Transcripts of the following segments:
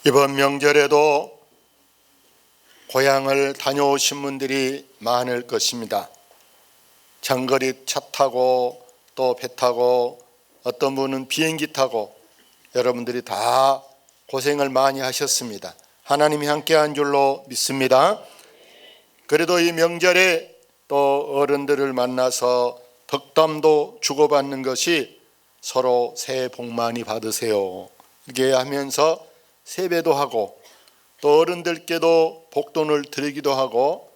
이번 명절에도 고향을 다녀오신 분들이 많을 것입니다. 장거리 차 타고 또 배 타고 어떤 분은 비행기 타고 여러분들이 다 고생을 많이 하셨습니다. 하나님이 함께한 줄로 믿습니다. 그래도 이 명절에 또 어른들을 만나서 덕담도 주고받는 것이 서로 새해 복 많이 받으세요 이렇게 하면서 세배도 하고 또 어른들께도 복돈을 드리기도 하고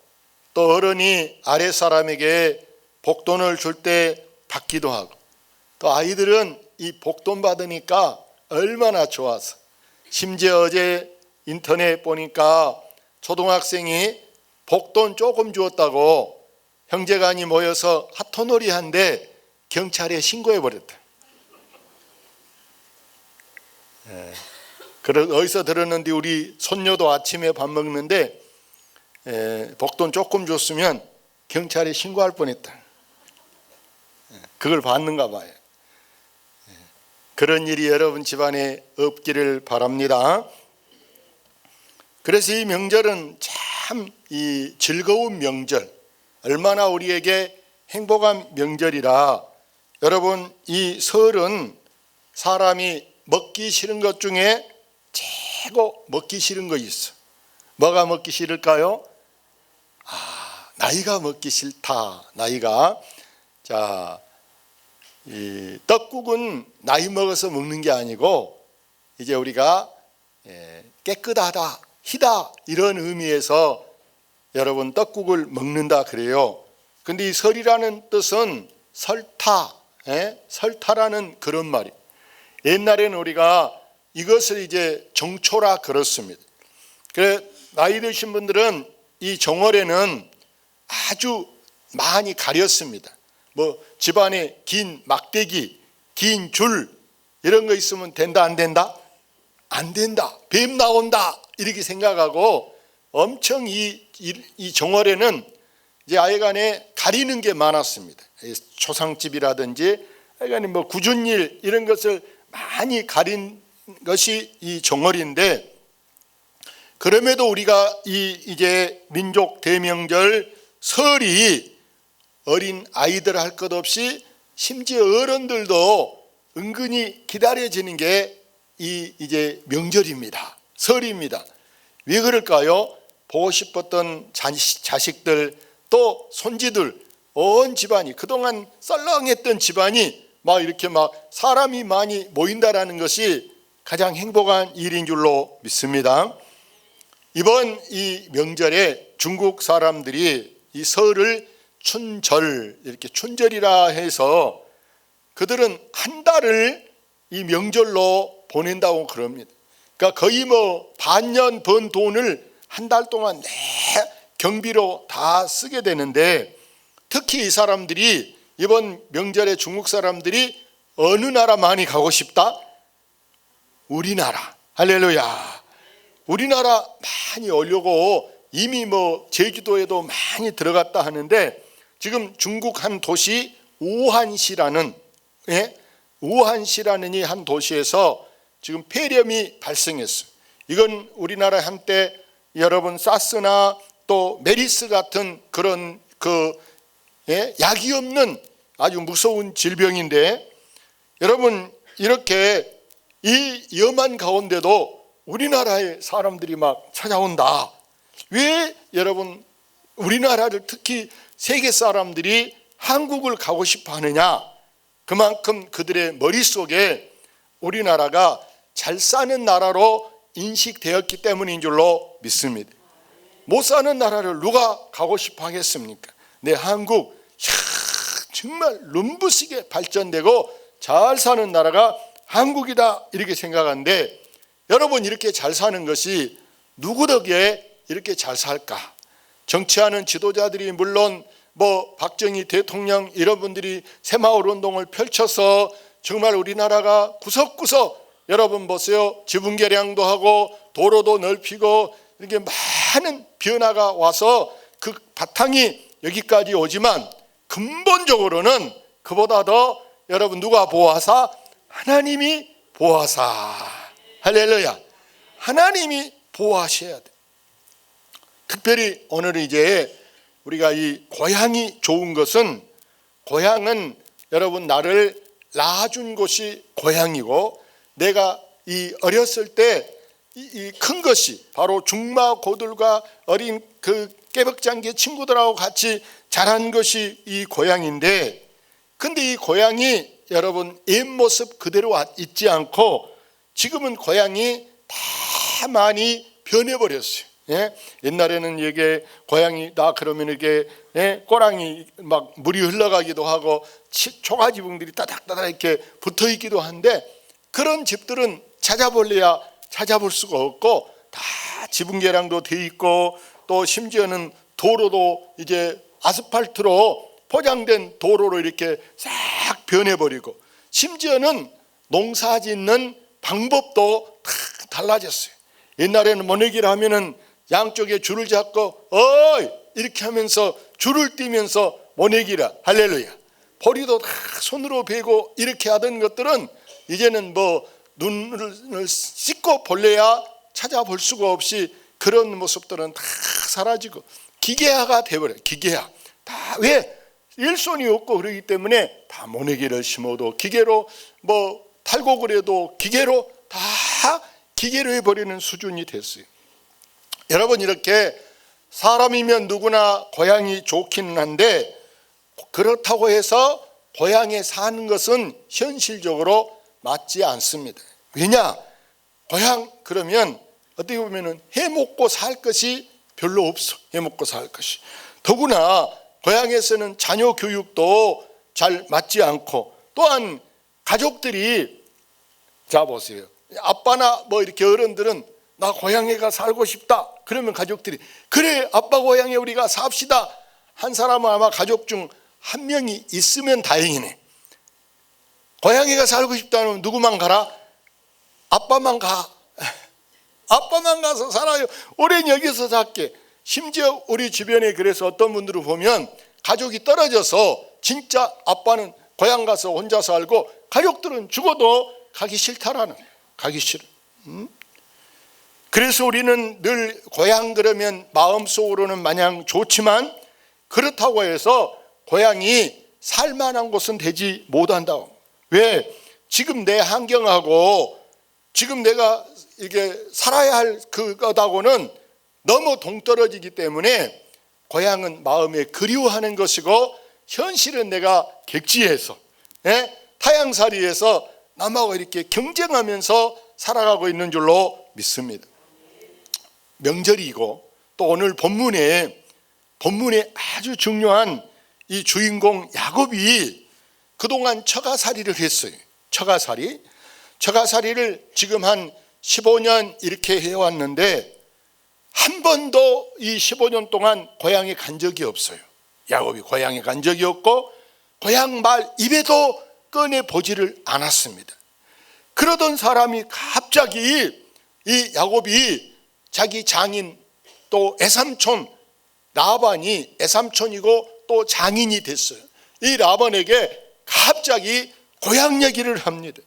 또 어른이 아랫사람에게 복돈을 줄 때 받기도 하고 또 아이들은 이 복돈 받으니까 얼마나 좋아서 심지어 어제 인터넷 보니까 초등학생이 복돈 조금 주었다고 형제간이 모여서 하토놀이 한데 경찰에 신고해버렸다. 어디서 들었는데 우리 손녀도 아침에 밥 먹는데 복돈 조금 줬으면 경찰에 신고할 뻔했다. 그걸 받는가 봐요. 그런 일이 여러분 집안에 없기를 바랍니다. 그래서 이 명절은 참 이 즐거운 명절, 얼마나 우리에게 행복한 명절이라 여러분 이 설은 사람이 먹기 싫은 것 중에 최고 먹기 싫은 거 있어. 뭐가 먹기 싫을까요? 나이가 먹기 싫다. 나이가. 자, 이 떡국은 나이 먹어서 먹는 게 아니고 이제 우리가 깨끗하다, 희다 이런 의미에서 여러분 떡국을 먹는다 그래요. 근데 이 설이라는 뜻은 설타, 설타라는 그런 말이. 옛날에는 우리가 이것을 이제 정초라 그렇습니다. 그래 나이 드신 분들은 이 정월에는 아주 많이 가렸습니다. 뭐 집안에 긴 막대기, 긴 줄 이런 거 있으면 된다 안 된다? 안 된다. 뱀 나온다. 이렇게 생각하고 엄청 이 정월에는 이제 아예간에 가리는 게 많았습니다. 초상집이라든지 아예간에 뭐 굳은일 이런 것을 많이 가린 것이 이 정월인데 그럼에도 우리가 이제 민족 대명절 설이 어린 아이들 할 것 없이 심지어 어른들도 은근히 기다려지는 게 이제 명절입니다. 설입니다. 왜 그럴까요? 보고 싶었던 자식들 또 손지들 온 집안이 그동안 썰렁했던 집안이 막 이렇게 막 사람이 많이 모인다라는 것이 가장 행복한 일인 줄로 믿습니다. 이번 이 명절에 중국 사람들이 이 설을 춘절 이렇게 춘절이라 해서 그들은 한 달을 이 명절로 보낸다고 그럽니다. 그러니까 거의 뭐 반년 번 돈을 한 달 동안 내 경비로 다 쓰게 되는데 특히 이 사람들이 이번 명절에 중국 사람들이 어느 나라 많이 가고 싶다? 우리나라. 할렐루야. 우리나라 많이 오려고 이미 뭐 제주도에도 많이 들어갔다 하는데 지금 중국 한 도시 우한시라는 우한시라는 이 한 도시에서 지금 폐렴이 발생했어요. 이건 우리나라 한때 여러분 사스나 또 메리스 같은 그런 약이 없는 아주 무서운 질병인데 여러분 이렇게 이 위험한 가운데도 우리나라의 사람들이 막 찾아온다. 왜 여러분 우리나라를 특히 세계 사람들이 한국을 가고 싶어 하느냐? 그만큼 그들의 머릿속에 우리나라가 잘 사는 나라로 인식되었기 때문인 줄로 믿습니다. 못 사는 나라를 누가 가고 싶어 하겠습니까? 내 한국 정말 눈부시게 발전되고 잘 사는 나라가 한국이다 이렇게 생각하는데 여러분 이렇게 잘 사는 것이 누구 덕에 이렇게 잘 살까? 정치하는 지도자들이 물론 뭐 박정희 대통령 이런 분들이 새마을 운동을 펼쳐서 정말 우리나라가 구석구석 여러분 보세요. 지분 개량도 하고 도로도 넓히고 이렇게 많은 변화가 와서 그 바탕이 여기까지 오지만 근본적으로는 그보다 더 여러분 누가 보호하사? 하나님이 보호하사. 할렐루야. 하나님이 보호하셔야 돼. 특별히 오늘은 이제 우리가 이 고향이 좋은 것은, 고향은 여러분 나를 낳아준 곳이 고향이고, 내가 이 어렸을 때 이 큰 것이 바로 중마고들과 어린 그 깨벽장기 친구들하고 같이 자란 것이 이 고향인데, 근데 이 고향이 여러분 옛 모습 그대로 있지 않고 지금은 고향이 다 많이 변해버렸어요. 예? 옛날에는 이게 고향이다 그러면 이게 꼬랑이 막 물이 흘러가기도 하고 초가지붕들이 따닥따닥 이렇게 붙어 있기도 한데, 그런 집들은 찾아볼래야 찾아볼 수가 없고 다 지붕 계량도 돼 있고, 또 심지어는 도로도 이제 아스팔트로 포장된 도로로 이렇게 싹 변해버리고, 심지어는 농사 짓는 방법도 다 달라졌어요. 옛날에는 모내기를 하면은 양쪽에 줄을 잡고 어이 이렇게 하면서 줄을 띄면서 모내기라, 할렐루야. 보리도 다 손으로 베고 이렇게 하던 것들은 이제는 뭐 눈을 씻고 볼래야 찾아볼 수가 없이 그런 모습들은 다 사라지고 기계화가 돼버려요. 기계화. 다 왜? 일손이 없고 그러기 때문에 다 모내기를 심어도 기계로, 뭐 탈곡을 해도 기계로, 다 기계로 해버리는 수준이 됐어요. 여러분, 이렇게 사람이면 누구나 고향이 좋기는 한데, 그렇다고 해서 고향에 사는 것은 현실적으로 맞지 않습니다. 왜냐? 고향 그러면 어떻게 보면은 해먹고 살 것이 별로 없어. 해먹고 살 것이. 더구나 고향에서는 자녀 교육도 잘 맞지 않고, 또한 가족들이, 자 보세요. 아빠나 뭐 이렇게 어른들은 나 고향에 가 살고 싶다 그러면 가족들이 그래 아빠 고향에 우리가 삽시다. 한 사람은 아마 가족 중 한 명이 있으면 다행이네. 고향에 가 살고 싶다면 누구만 가라? 아빠만 가. 아빠만 가서 살아요. 오랜 여기서 살게. 심지어 우리 주변에 그래서 어떤 분들을 보면 가족이 떨어져서 진짜 아빠는 고향 가서 혼자 살고 가족들은 죽어도 가기 싫다라는 거예요. 가기 싫어. 그래서 우리는 늘 고향 그러면 마음속으로는 마냥 좋지만, 그렇다고 해서 고향이 살만한 곳은 되지 못한다고. 왜? 지금 내 환경하고 지금 내가 이게 살아야 할 그거하고는 너무 동떨어지기 때문에 고향은 마음에 그리워하는 것이고, 현실은 내가 객지에서 타향살이에서 남하고 이렇게 경쟁하면서 살아가고 있는 줄로 믿습니다. 명절이고 또 오늘 본문에 아주 중요한 이 주인공 야곱이 그동안 처가살이를 했어요. 처가살이를 지금 한 15년 이렇게 해왔는데 한 번도 이 15년 동안 고향에 간 적이 없어요. 야곱이 고향에 간 적이 없고 고향 말 입에도 꺼내 보지를 않았습니다. 그러던 사람이 갑자기 이 야곱이 자기 장인 또 애삼촌 라반이 애삼촌이고 또 장인이 됐어요. 이 라반에게 갑자기 고향 얘기를 합니다.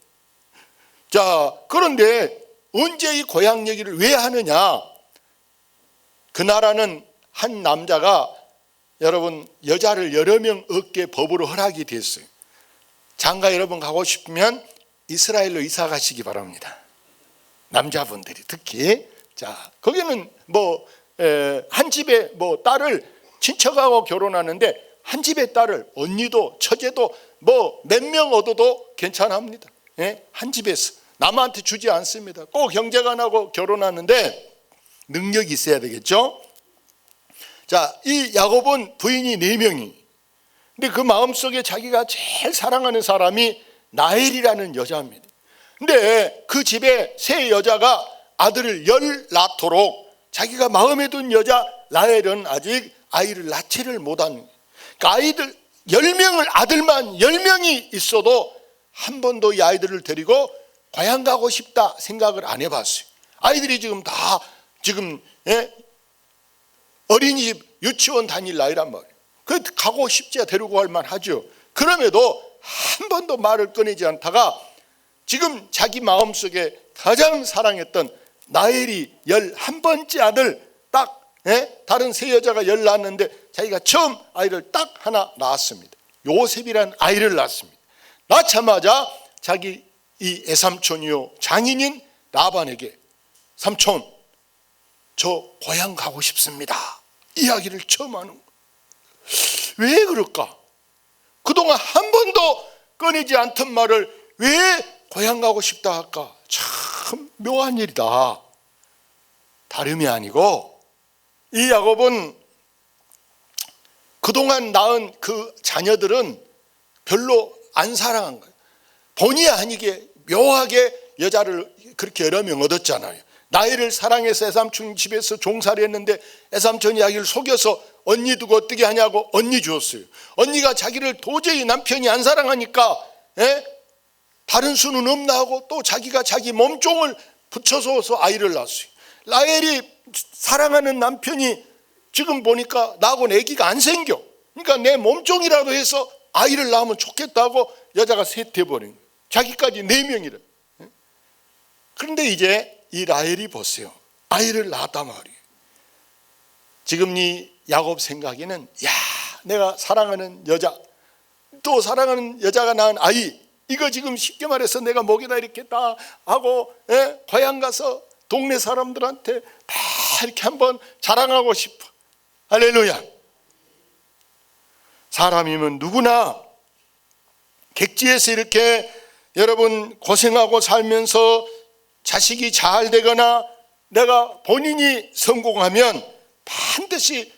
자, 그런데 언제 이 고향 얘기를 왜 하느냐? 그 나라는 한 남자가 여러분 여자를 여러 명 얻게 법으로 허락이 됐어요. 장가 여러분 가고 싶으면 이스라엘로 이사 가시기 바랍니다. 남자분들이 특히. 자, 거기는 뭐 한 집에 뭐 딸을 친척하고 결혼하는데 한 집에 딸을 언니도 처제도 뭐 몇 명 얻어도 괜찮합니다. 한 집에서 남한테 주지 않습니다. 꼭 형제간하고 결혼하는데 능력이 있어야 되겠죠. 자, 이 야곱은 부인이 4명이. 근데 그 마음속에 자기가 제일 사랑하는 사람이 나엘이라는 여자입니다. 근데 그 집에 세 여자가 아들을 낳도록 자기가 마음에 둔 여자 나엘은 아직 아이를 낳지를 못한. 그러니까 아이들 10명을 아들만 10명이 있어도 한 번도 이 아이들을 데리고 고향 가고 싶다 생각을 안 해봤어요. 아이들이 지금 다 어린이집 유치원 다닐 나이란 말이에요. 그 가고 싶지야 데리고 갈 만하죠. 그럼에도 한 번도 말을 꺼내지 않다가 지금 자기 마음속에 가장 사랑했던 라헬이 11번째 아들 딱, 다른 세 여자가 10 낳았는데 자기가 처음 아이를 딱 하나 낳았습니다. 요셉이란 아이를 낳았습니다. 낳자마자 자기 이 애삼촌이요 장인인 라반에게 삼촌, 저 고향 가고 싶습니다. 이야기를 처음 하는 거예요. 왜 그럴까? 그동안 한 번도 꺼내지 않던 말을 왜 고향 가고 싶다 할까? 참 묘한 일이다. 다름이 아니고 이 야곱은 그동안 낳은 그 자녀들은 별로 안 사랑한 거예요. 본의 아니게 묘하게 여자를 그렇게 여러 명 얻었잖아요. 나이를 사랑해서 애삼촌 집에서 종살이 했는데 애삼촌 이야기를 속여서 언니 두고 어떻게 하냐고 언니 주었어요. 언니가 자기를 도저히 남편이 안 사랑하니까 다른 수는 없나 하고 또 자기가 자기 몸종을 붙여서 아이를 낳았어요. 라헬이 사랑하는 남편이 지금 보니까 나하고는 아기가 안 생겨. 그러니까 내 몸종이라도 해서 아이를 낳으면 좋겠다고 여자가 셋해버린 거예요. 자기까지 4명이래. 그런데 이제 이 라헬이 보세요. 아이를 낳았단 말이에요. 지금 이 야곱 생각에는 내가 사랑하는 여자, 또 사랑하는 여자가 낳은 아이, 이거 지금 쉽게 말해서 내가 목에다 이렇게 다 하고 고향 가서 동네 사람들한테 다 이렇게 한번 자랑하고 싶어. 할렐루야. 사람이면 누구나 객지에서 이렇게 여러분 고생하고 살면서 자식이 잘 되거나 내가 본인이 성공하면 반드시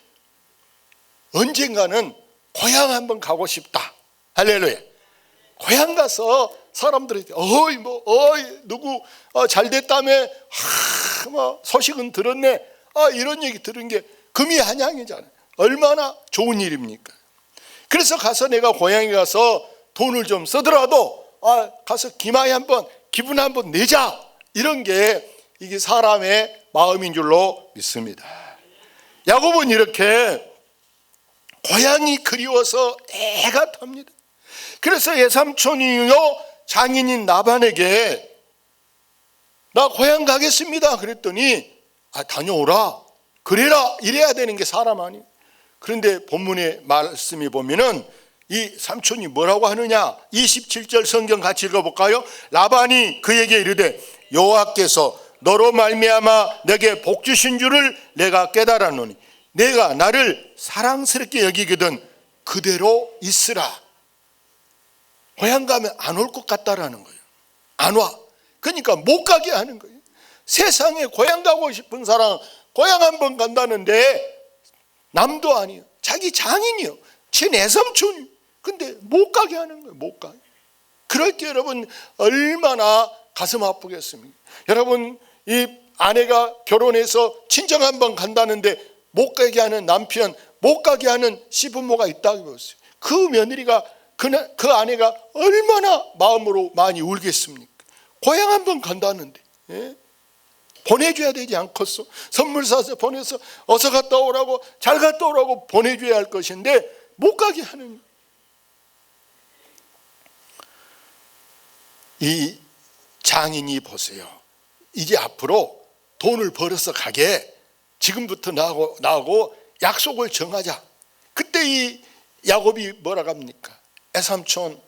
언젠가는 고향 한번 가고 싶다. 할렐루야. 고향 가서 사람들이 누구 잘 됐다며 소식은 들었네. 이런 얘기 들은 게 금이 한양이잖아요. 얼마나 좋은 일입니까? 그래서 가서 내가 고향에 가서 돈을 좀 쓰더라도 가서 기마에 한번 기분 한번 내자. 이런 게 이게 사람의 마음인 줄로 믿습니다. 야곱은 이렇게 고향이 그리워서 애가 탑니다. 그래서 애삼촌이요 장인인 라반에게 나 고향 가겠습니다 그랬더니 다녀오라 그래라 이래야 되는 게 사람 아니에요. 그런데 본문의 말씀이 보면은 이 삼촌이 뭐라고 하느냐, 27절 성경 같이 읽어볼까요? 라반이 그에게 이르되 여호와께서 너로 말미암아 내게 복 주신 줄을 내가 깨달았노니 내가 나를 사랑스럽게 여기거든 그대로 있으라. 고향 가면 안 올 것 같다라는 거예요. 안 와. 그러니까 못 가게 하는 거예요. 세상에 고향 가고 싶은 사람 고향 한번 간다는데 남도 아니에요. 자기 장인이요. 친애삼촌이요. 근데 못 가게 하는 거예요. 못 가게. 그럴 때 여러분 얼마나 가슴 아프겠습니까? 여러분 이 아내가 결혼해서 친정 한번 간다는데 못 가게 하는 남편, 못 가게 하는 시부모가 있다고 보세요. 그 며느리가 그 아내가 얼마나 마음으로 많이 울겠습니까? 고향 한번 간다는데 보내줘야 되지 않겠어? 선물 사서 보내서 어서 갔다 오라고 잘 갔다 오라고 보내줘야 할 것인데 못 가게 하는. 이 장인이 보세요. 이제 앞으로 돈을 벌어서 가게 지금부터 나하고 약속을 정하자. 그때 이 야곱이 뭐라 합니까? 애삼촌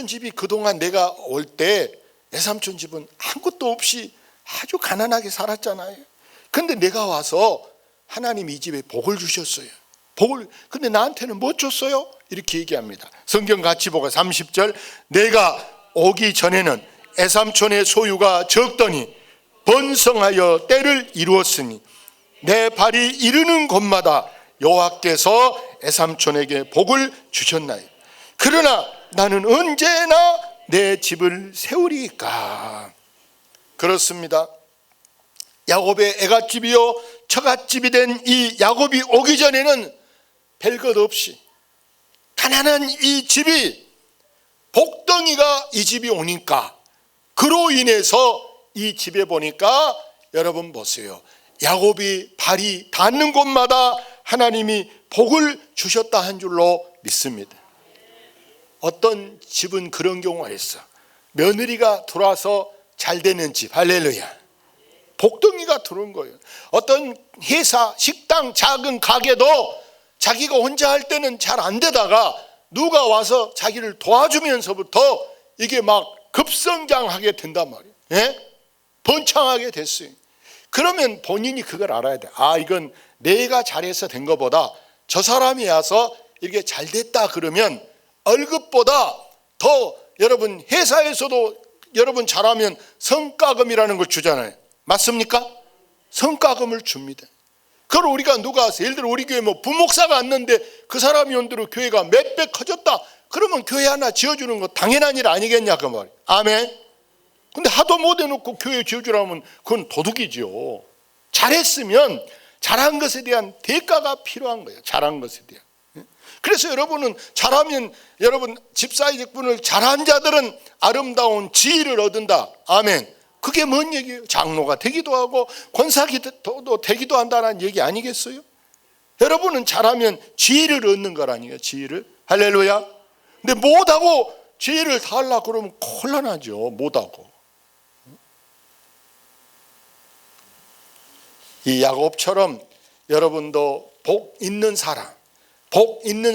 집이 그동안 내가 올 때 애삼촌 집은 아무것도 없이 아주 가난하게 살았잖아요. 근데 내가 와서 하나님 이 집에 복을 주셨어요. 근데 나한테는 뭐 줬어요? 이렇게 얘기합니다. 성경 같이 보고 30절 내가 오기 전에는 애삼촌의 소유가 적더니 번성하여 때를 이루었으니 내 발이 이르는 곳마다 여호와께서 애삼촌에게 복을 주셨나요? 그러나 나는 언제나 내 집을 세우리까. 그렇습니다. 야곱의 애갓집이요 처갓집이 된 이 야곱이 오기 전에는 별것 없이 가난한 이 집이 복덩이가 이 집이 오니까 그로 인해서 이 집에 보니까 여러분 보세요. 야곱이 발이 닿는 곳마다 하나님이 복을 주셨다 한 줄로 믿습니다. 어떤 집은 그런 경우가 있어. 며느리가 들어와서 잘 되는 집. 할렐루야. 복덩이가 들어온 거예요. 어떤 회사, 식당, 작은 가게도 자기가 혼자 할 때는 잘 안 되다가 누가 와서 자기를 도와주면서부터 이게 막 급성장하게 된단 말이에요. 예? 번창하게 됐어요. 그러면 본인이 그걸 알아야 돼. 아, 이건 내가 잘해서 된 것보다 저 사람이 와서 이게 잘 됐다 그러면 월급보다 더, 여러분 회사에서도 여러분 잘하면 성과금이라는 걸 주잖아요. 맞습니까? 성과금을 줍니다. 그걸 우리가 누가 와서, 예를 들어 우리 교회 뭐 부목사가 왔는데 그 사람이 온대로 교회가 몇 배 커졌다 그러면 교회 하나 지어주는 거 당연한 일 아니겠냐 그 말이에요. 아멘. 근데 하도 못 해놓고 교회 지어주라면 그건 도둑이죠. 잘했으면 잘한 것에 대한 대가가 필요한 거예요. 잘한 것에 대한. 그래서 여러분은 잘하면, 여러분 집사의 직분을 잘한 자들은 아름다운 지위를 얻는다. 아멘. 그게 뭔 얘기예요? 장로가 되기도 하고 권사기도 되기도 한다는 얘기 아니겠어요? 여러분은 잘하면 지위를 얻는 거라니요. 지위를. 할렐루야. 근데 못하고 지위를 다 하려고 그러면 곤란하죠. 못하고. 이 야곱처럼 여러분도 복 있는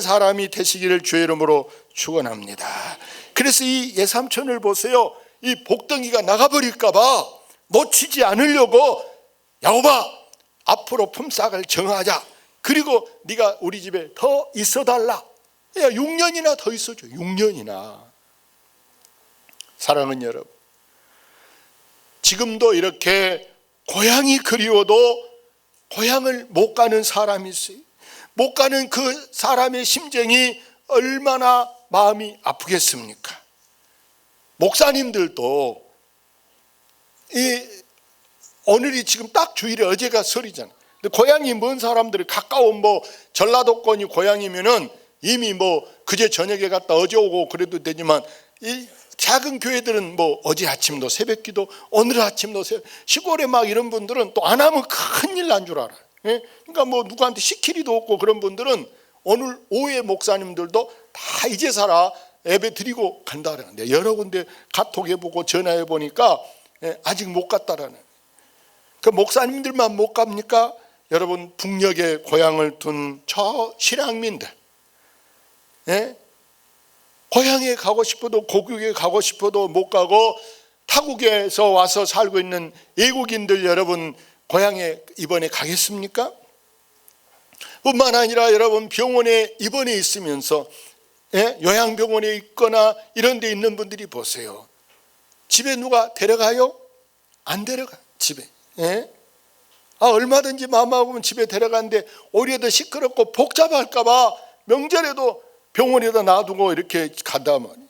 사람이 되시기를 주의 이름으로 축원합니다. 그래서 이 예삼촌을 보세요. 이 복덩이가 나가버릴까 봐 놓치지 않으려고, 야곱아 앞으로 품삯을 정하자. 그리고 네가 우리 집에 더 있어달라. 야, 6년이나 더 있어줘. 6년이나. 사랑하는 여러분, 지금도 이렇게 고향이 그리워도 고향을 못 가는 사람이 있어요. 못 가는 그 사람의 심정이 얼마나 마음이 아프겠습니까? 목사님들도 오늘이 지금 딱 주일에 어제가 설이잖아. 근데 고향이 먼 사람들이 가까운 뭐 전라도권이 고향이면은 이미 뭐 그제 저녁에 갔다 어제 오고 그래도 되지만, 이 작은 교회들은 뭐 어제 아침도 새벽기도, 오늘 아침도 시골에 막 이런 분들은 또 안 하면 큰일 난 줄 알아요. 그러니까 뭐 누구한테 시킬 일도 없고 그런 분들은 오늘 오후에 목사님들도 다 이제서야 예배 드리고 간다라는데, 여러 군데 카톡해보고 전화해보니까 아직 못 갔다라는. 그 목사님들만 못 갑니까? 여러분 북녘에 고향을 둔 저 실향민들, 고향에 가고 싶어도 고국에 가고 싶어도 못 가고 타국에서 와서 살고 있는 외국인들, 여러분 고향에 이번에 가겠습니까? 뿐만 아니라 여러분 병원에 입원해 있으면서, 요양병원에 있거나 이런 데 있는 분들이 보세요. 집에 누가 데려가요? 안 데려가. 집에. 얼마든지 마음먹으면 집에 데려가는데 오히려 더 시끄럽고 복잡할까 봐 명절에도 병원에다 놔두고 이렇게 간다 말이에요.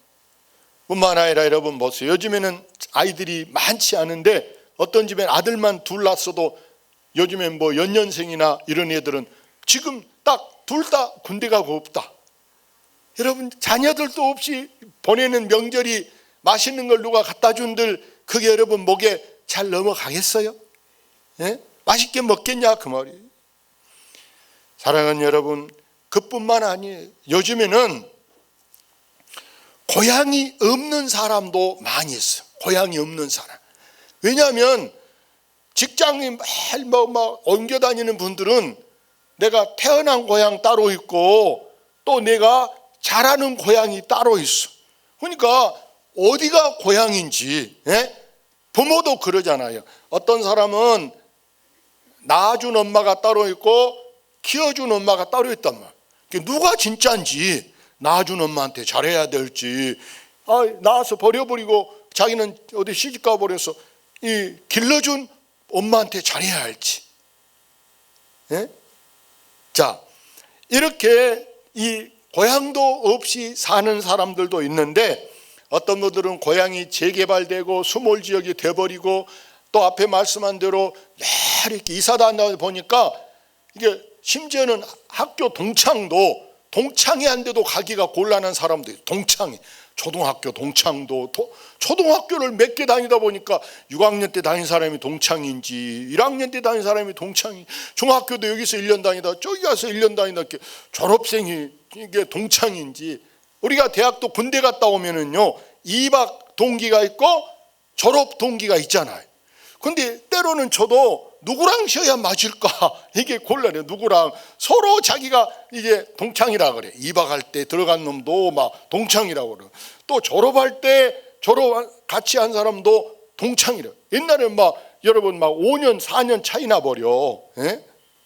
뿐만 아니라 여러분 보세요. 요즘에는 아이들이 많지 않은데 어떤 집엔 아들만 둘 낳았어도 요즘엔 뭐 연년생이나 이런 애들은 지금 딱 둘 다 군대 가고 없다. 여러분 자녀들도 없이 보내는 명절이 맛있는 걸 누가 갖다 준들 그게 여러분 목에 잘 넘어가겠어요? 맛있게 먹겠냐 그 말이에요. 사랑하는 여러분, 그뿐만 아니에요. 요즘에는 고향이 없는 사람도 많이 있어요. 고향이 없는 사람. 왜냐하면 직장이 매일 막 옮겨 다니는 분들은 내가 태어난 고향 따로 있고 또 내가 자라는 고향이 따로 있어. 그러니까 어디가 고향인지, 부모도 그러잖아요. 어떤 사람은 낳아준 엄마가 따로 있고 키워준 엄마가 따로 있단 말이야. 누가 진짜인지, 낳아준 엄마한테 잘해야 될지, 낳아서 버려버리고 자기는 어디 시집 가버려서 이 길러준 엄마한테 잘해야 할지. 자, 이렇게 이 고향도 없이 사는 사람들도 있는데, 어떤 분들은 고향이 재개발되고 수몰지역이 돼버리고 또 앞에 말씀한 대로 매일 이렇게 이사 다니다 보니까 이게 심지어는 학교 동창이 안 돼도 가기가 곤란한 사람도 있어요. 동창이. 초등학교 동창도 초등학교를 몇 개 다니다 보니까 6학년 때 다닌 사람이 동창인지 1학년 때 다닌 사람이 동창이, 중학교도 여기서 1년 다니다 저기 가서 1년 다니다 이렇게 졸업생이 이게 동창인지. 우리가 대학도 군대 갔다 오면은요 2박 동기가 있고 졸업 동기가 있잖아요. 근데 때로는 저도 누구랑 쉬어야 맞을까 이게 곤란해요. 누구랑 서로 자기가 이제 동창이라 그래. 2박 할 때 들어간 놈도 막 동창이라고 그래. 또 졸업할 때 졸업 같이 한 사람도 동창이래. 옛날에 막 여러분 막 5년 4년 차이 나 버려. 예?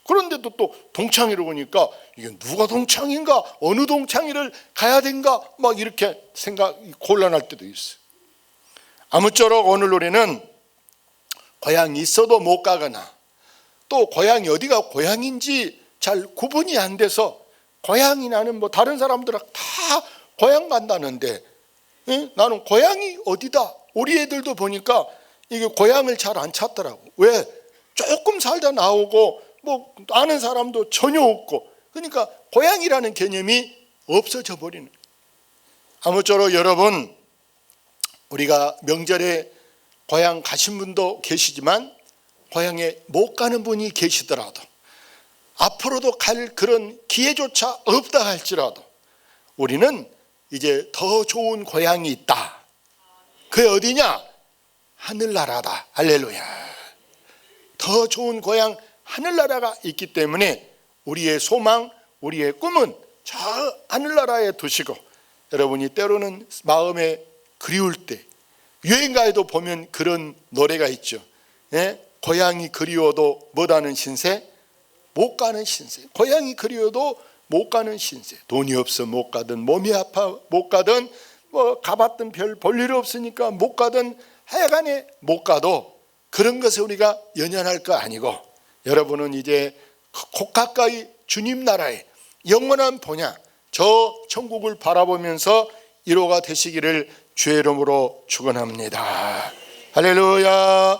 그런데도 또 동창이라고 하니까 이게 누가 동창인가, 어느 동창회를 가야 된가 막 이렇게 곤란할 때도 있어요. 아무쪼록 오늘 우리는 고향이 있어도 못 가거나 또 고향이 어디가 고향인지 잘 구분이 안 돼서 고향이 나는 뭐 다른 사람들은 다 고향 간다는데 나는 고향이 어디다. 우리 애들도 보니까 이게 고향을 잘 안 찾더라고. 왜? 조금 살다 나오고 뭐 아는 사람도 전혀 없고 그러니까 고향이라는 개념이 없어져 버리는. 아무쪼록 여러분 우리가 명절에 고향 가신 분도 계시지만 고향에 못 가는 분이 계시더라도 앞으로도 갈 그런 기회조차 없다 할지라도 우리는 이제 더 좋은 고향이 있다. 그게 어디냐? 하늘나라다. 할렐루야. 더 좋은 고향 하늘나라가 있기 때문에 우리의 소망, 우리의 꿈은 저 하늘나라에 두시고 여러분이 때로는 마음에 그리울 때 여행가에도 보면 그런 노래가 있죠. 예? 고향이 그리워도 못하는 신세, 못 가는 신세. 고향이 그리워도 못 가는 신세. 돈이 없어 못 가든 몸이 아파 못 가든 뭐 가봤든 별 볼 일 없으니까 못 가든 하여간에 못 가도 그런 것에 우리가 연연할 거 아니고 여러분은 이제 곧 가까이 주님 나라에 영원한 본향 저 천국을 바라보면서 위로가 되시기를 주의 이름으로 축원합니다. 할렐루야.